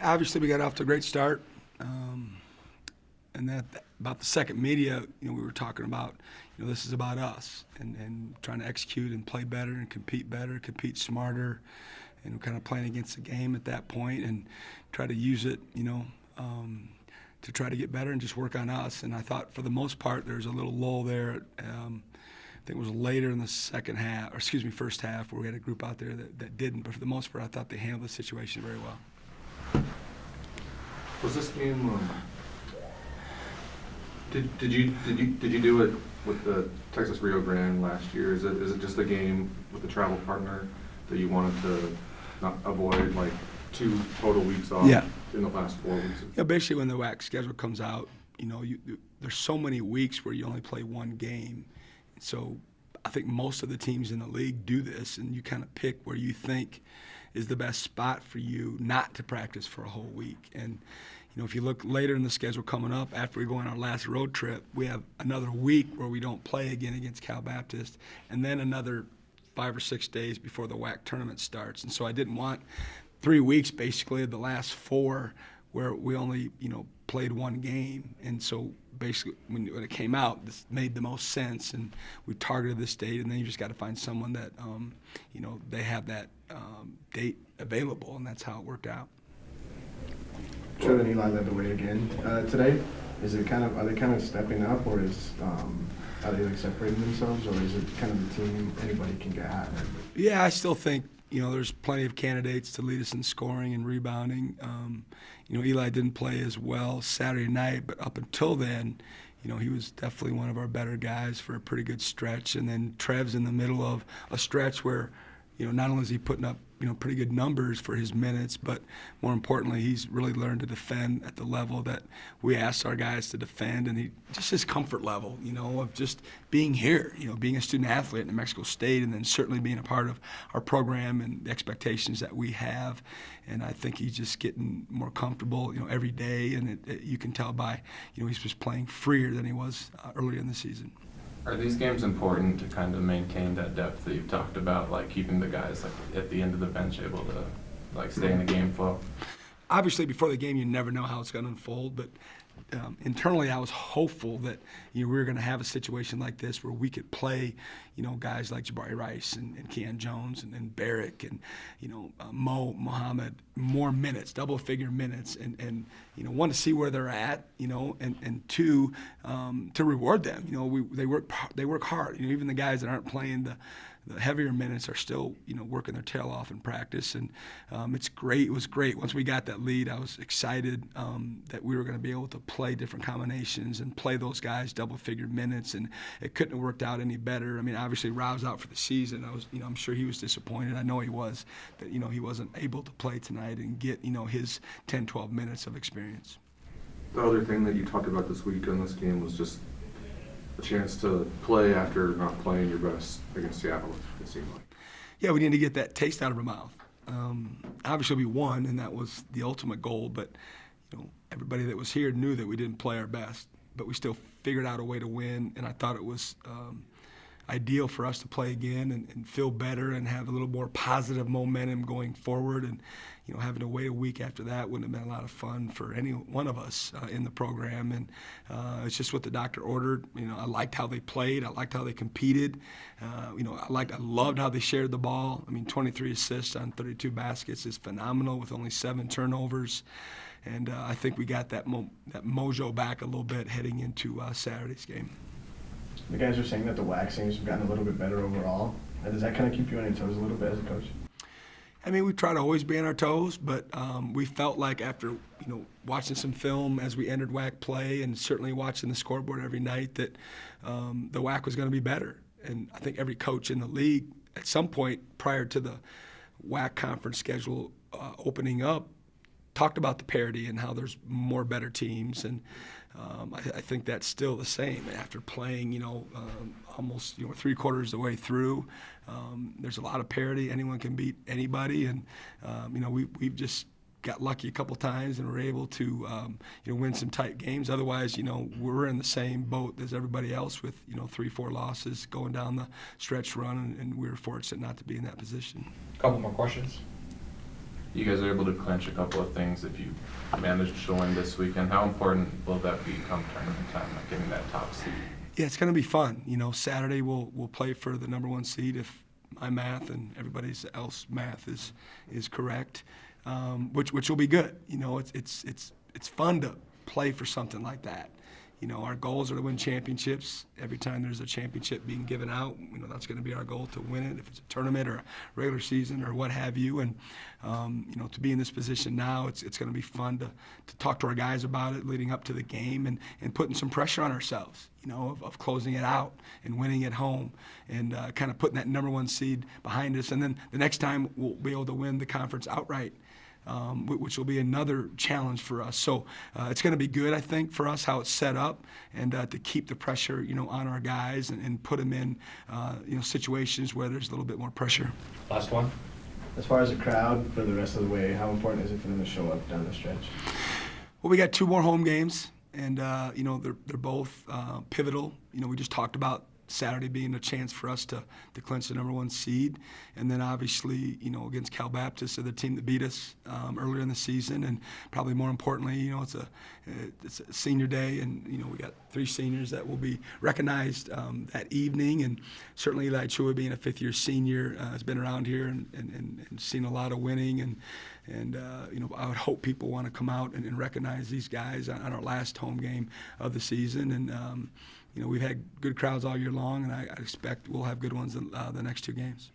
Obviously, we got off to a great start. And that about the second media, we were talking about, this is about us and trying to execute and play better, compete smarter, and kind of playing against the game at that point and try to use it, to try to get better and just work on us. And I thought for the most part there's a little lull there. I think it was later in the first half, where we had a group out there that didn't. But for the most part, I thought they handled the situation very well. Was this game? Did you do it with the Texas Rio Grande last year? Is it just a game with a travel partner that you wanted to not avoid, like 2 total weeks off in the last 4 weeks? Yeah, basically when the WAC schedule comes out, there's so many weeks where you only play one game. So I think most of the teams in the league do this, and you kind of pick where you think is the best spot for you not to practice for a whole week. And if you look later in the schedule coming up, after we go on our last road trip, we have another week where we don't play again against Cal Baptist, and then another 5 or 6 days before the WAC tournament starts. And so I didn't want 3 weeks, basically, of the last 4 where we only, played one game. And so basically when it came out, this made the most sense, and we targeted this date, and then you just got to find someone that, they have that date available, and that's how it worked out. Trev and Eli led the way again today. Are they kind of stepping up, or are they separating themselves, or is it kind of the team anybody can get at? Yeah, I still think there's plenty of candidates to lead us in scoring and rebounding. Eli didn't play as well Saturday night, but up until then, he was definitely one of our better guys for a pretty good stretch. And then Trev's in the middle of a stretch where, not only is he putting up, pretty good numbers for his minutes, but more importantly, he's really learned to defend at the level that we asked our guys to defend, and just his comfort level, of just being here, being a student athlete at New Mexico State, and then certainly being a part of our program and the expectations that we have. And I think he's just getting more comfortable, every day, and you can tell by, he's just playing freer than he was earlier in the season. Are these games important to kind of maintain that depth that you've talked about, like keeping the guys at the end of the bench able to stay in the game flow? Obviously, before the game, you never know how it's going to unfold, but internally, I was hopeful that we were going to have a situation like this where we could play, guys like Jabari Rice and Keon Jones and Barrick and Mohammed more minutes, double-figure minutes, and one, to see where they're at, and two, to reward them. They work hard. Even the guys that aren't playing the heavier minutes are still, working their tail off in practice, and it's great. It was great. Once we got that lead, I was excited that we were going to be able to play different combinations and play those guys double-figure minutes, and it couldn't have worked out any better. I mean, obviously, Rob's out for the season. I'm sure he was disappointed. I know he was that, he wasn't able to play tonight and get, his 10, 12 minutes of experience. The other thing that you talked about this week in this game was just a chance to play after not playing your best against Seattle, it seemed like. Yeah, we need to get that taste out of our mouth. Obviously, we won, and that was the ultimate goal, but everybody that was here knew that we didn't play our best, but we still figured out a way to win, and I thought it was ideal for us to play again and feel better and have a little more positive momentum going forward. And having to wait a week after that wouldn't have been a lot of fun for any one of us in the program. And it's just what the doctor ordered. I liked how they played. I liked how they competed. I loved how they shared the ball. 23 assists on 32 baskets is phenomenal with only 7 turnovers. And I think we got that mojo back a little bit heading into Saturday's game. The guys are saying that the WAC seems to have gotten a little bit better overall. Does that kind of keep you on your toes a little bit as a coach? We try to always be on our toes, but we felt like after watching some film as we entered WAC play, and certainly watching the scoreboard every night, that the WAC was going to be better. And I think every coach in the league, at some point prior to the WAC conference schedule opening up, talked about the parity and how there's more better teams, and I think that's still the same after playing, almost 3/4 of the way through. There's a lot of parity. Anyone can beat anybody, and we've just got lucky a couple times and were able to win some tight games. Otherwise, we're in the same boat as everybody else with 3-4 losses going down the stretch run, and we were fortunate not to be in that position. Couple more questions. you guys are able to clinch a couple of things if you manage to win this weekend. How important will that be come tournament time, like getting that top seed? Yeah, it's going to be fun. Saturday we'll play for the #1 seed if my math and everybody's else math is correct, which will be good. It's fun to play for something like that. Our goals are to win championships. Every time there's a championship being given out, that's going to be our goal, to win it, if it's a tournament or a regular season or what have you. And, to be in this position now, it's going to be fun to talk to our guys about it leading up to the game and putting some pressure on ourselves, of closing it out and winning at home and kind of putting that #1 seed behind us. And then the next time we'll be able to win the conference outright. Which will be another challenge for us. So it's going to be good, I think, for us how it's set up, and to keep the pressure, on our guys and put them in, situations where there's a little bit more pressure. Last one. As far as the crowd for the rest of the way, how important is it for them to show up down the stretch? Well, we got 2 more home games, and they're both pivotal. We just talked about Saturday being a chance for us to clinch the #1 seed, and then obviously against Cal Baptist, the team that beat us earlier in the season, and probably more importantly, it's a senior day, and we got 3 seniors that will be recognized that evening, and certainly Eli Chua, being a 5th-year senior, has been around here and seen a lot of winning, and I would hope people want to come out and recognize these guys on our last home game of the season, and we've had good crowds all year long, and I expect we'll have good ones in the next 2 games.